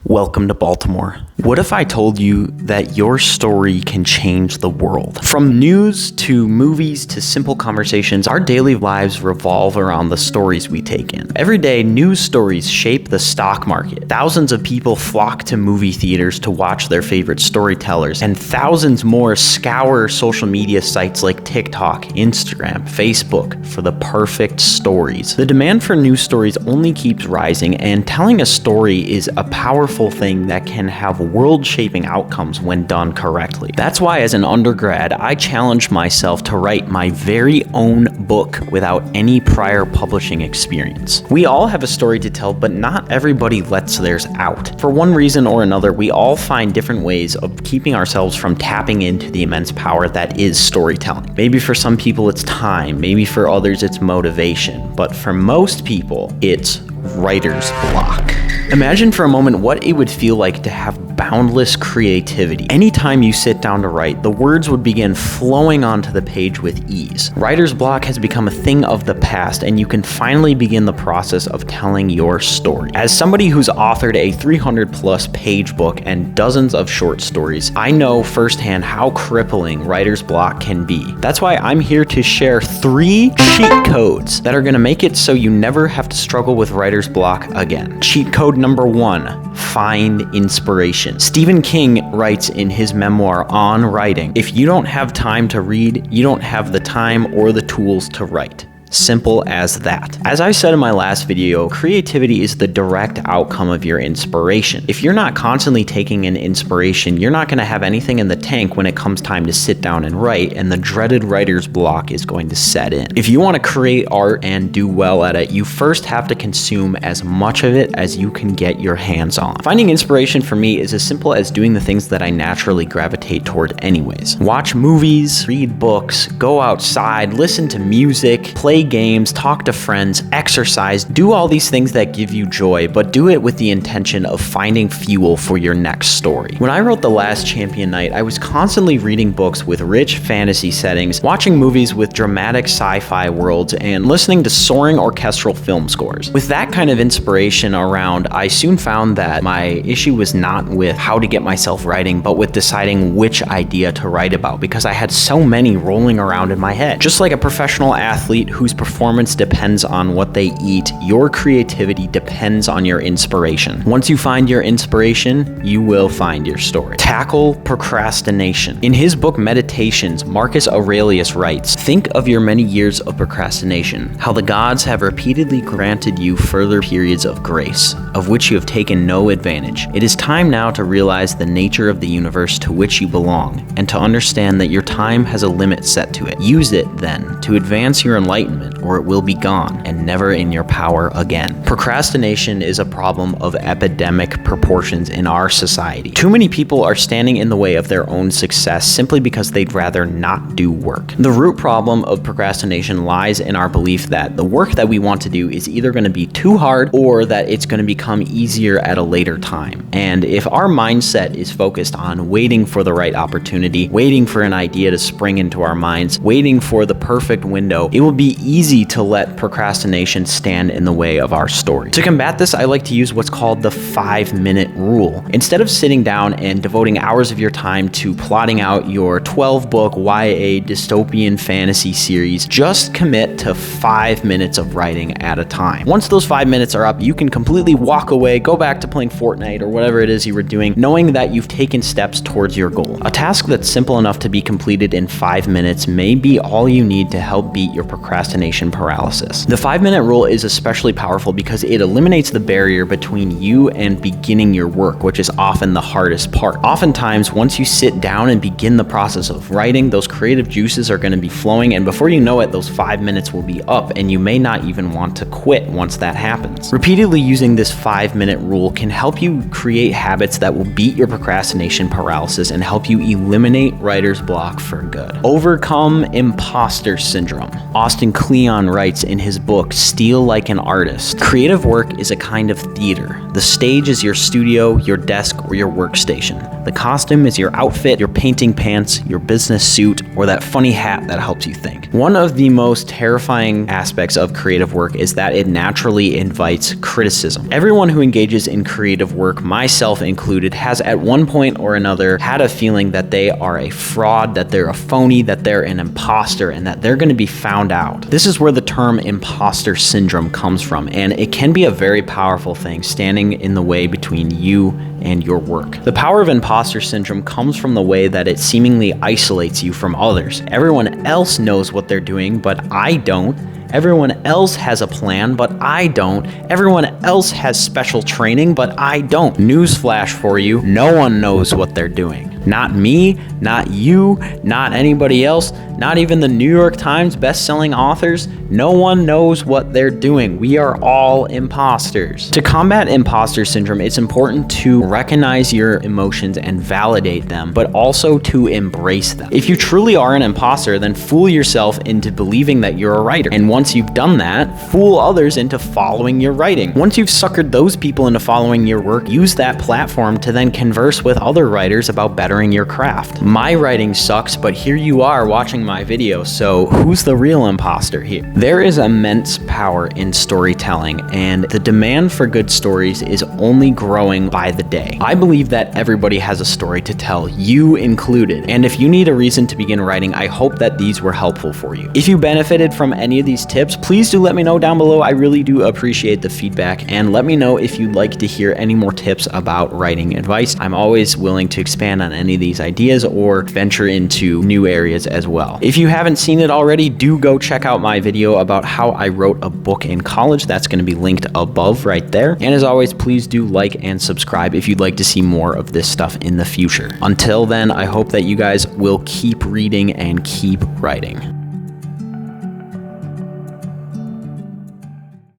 Welcome to Baltimore. What if I told you that your story can change the world? From news to movies to simple conversations, our daily lives revolve around the stories we take in. Every day, news stories shape the stock market. Thousands of people flock to movie theaters to watch their favorite storytellers, and thousands more scour social media sites like TikTok, Instagram, Facebook for the perfect stories. The demand for news stories only keeps rising, and telling a story is a powerful thing that can have world-shaping outcomes when done correctly. That's why as an undergrad, I challenged myself to write my very own book without any prior publishing experience. We all have a story to tell, but not everybody lets theirs out. For one reason or another, we all find different ways of keeping ourselves from tapping into the immense power that is storytelling. Maybe for some people it's time, maybe for others it's motivation, but for most people, it's writer's block. Imagine for a moment what it would feel like to have boundless creativity. Anytime you sit down to write, the words would begin flowing onto the page with ease. Writer's block has become a thing of the past, and you can finally begin the process of telling your story. As somebody who's authored a 300-plus page book and dozens of short stories, I know firsthand how crippling writer's block can be. That's why I'm here to share 3 cheat codes that are going to make it so you never have to struggle with writer's block again. Cheat code number 1, find inspiration. Stephen King writes in his memoir On Writing, if you don't have time to read, you don't have the time or the tools to write. Simple as that. As I said in my last video, creativity is the direct outcome of your inspiration. If you're not constantly taking in inspiration, you're not going to have anything in the tank when it comes time to sit down and write, and the dreaded writer's block is going to set in. If you want to create art and do well at it, you first have to consume as much of it as you can get your hands on. Finding inspiration for me is as simple as doing the things that I naturally gravitate toward anyways. Watch movies, read books, go outside, listen to music, play games, talk to friends, exercise, do all these things that give you joy, but do it with the intention of finding fuel for your next story. When I wrote The Last Champion Knight, I was constantly reading books with rich fantasy settings, watching movies with dramatic sci-fi worlds, and listening to soaring orchestral film scores. With that kind of inspiration around, I soon found that my issue was not with how to get myself writing, but with deciding which idea to write about, because I had so many rolling around in my head. Just like a professional athlete whose performance depends on what they eat, your creativity depends on your inspiration. Once you find your inspiration, you will find your story. Tackle procrastination. In his book Meditations, Marcus Aurelius writes, think of your many years of procrastination, how the gods have repeatedly granted you further periods of grace, of which you have taken no advantage. It is time now to realize the nature of the universe to which you belong, and to understand that your time has a limit set to it. Use it, then, to advance your enlightenment, or it will be gone and never in your power again. Procrastination is a problem of epidemic proportions in our society. Too many people are standing in the way of their own success simply because they'd rather not do work. The root problem of procrastination lies in our belief that the work that we want to do is either going to be too hard or that it's going to become easier at a later time. And if our mindset is focused on waiting for the right opportunity, waiting for an idea to spring into our minds, waiting for the perfect window, it will be easy to let procrastination stand in the way of our story. To combat this, I like to use what's called the 5-minute rule. Instead of sitting down and devoting hours of your time to plotting out your 12-book YA dystopian fantasy series, just commit to 5 minutes of writing at a time. Once those 5 minutes are up, you can completely walk away, go back to playing Fortnite or whatever it is you were doing, knowing that you've taken steps towards your goal. A task that's simple enough to be completed in 5 minutes may be all you need to help beat your procrastination paralysis. The 5-minute rule is especially powerful because it eliminates the barrier between you and beginning your work, which is often the hardest part. Oftentimes, once you sit down and begin the process of writing, those creative juices are going to be flowing, and before you know it, those 5 minutes will be up, and you may not even want to quit once that happens. Repeatedly using this 5-minute rule can help you create habits that will beat your procrastination paralysis and help you eliminate writer's block for good. Overcome imposter syndrome. Austin Kleon writes in his book, Steal Like an Artist, creative work is a kind of theater. The stage is your studio, your desk, or your workstation. The costume is your outfit, your painting pants, your business suit, or that funny hat that helps you think. One of the most terrifying aspects of creative work is that it naturally invites criticism. Everyone who engages in creative work, myself included, has at one point or another had a feeling that they are a fraud, that they're a phony, that they're an imposter, and that they're going to be found out. This is where the term imposter syndrome comes from, and it can be a very powerful thing standing in the way between you and your work. The power of imposter syndrome comes from the way that it seemingly isolates you from others. Everyone else knows what they're doing, but I don't. Everyone else has a plan, but I don't. Everyone else has special training, but I don't. Newsflash for you, no one knows what they're doing. Not me, not you, not anybody else, not even the New York Times best-selling authors. No one knows what they're doing. We are all imposters. To combat imposter syndrome, it's important to recognize your emotions and validate them, but also to embrace them. If you truly are an imposter, then fool yourself into believing that you're a writer. And once you've done that, fool others into following your writing. Once you've suckered those people into following your work, use that platform to then converse with other writers about bettering your craft. My writing sucks, but here you are watching my video, so who's the real imposter here? There is immense power in storytelling, and the demand for good stories is only growing by the day. I believe that everybody has a story to tell, you included, and if you need a reason to begin writing, I hope that these were helpful for you. If you benefited from any of these tips, please do let me know down below. I really do appreciate the feedback, and let me know if you'd like to hear any more tips about writing advice. I'm always willing to expand on any of these ideas or venture into new areas as well. If you haven't seen it already, do go check out my video about how I wrote a book in college. That's going to be linked above right there. And as always, please do like and subscribe if you'd like to see more of this stuff in the future. Until then, I hope that you guys will keep reading and keep writing.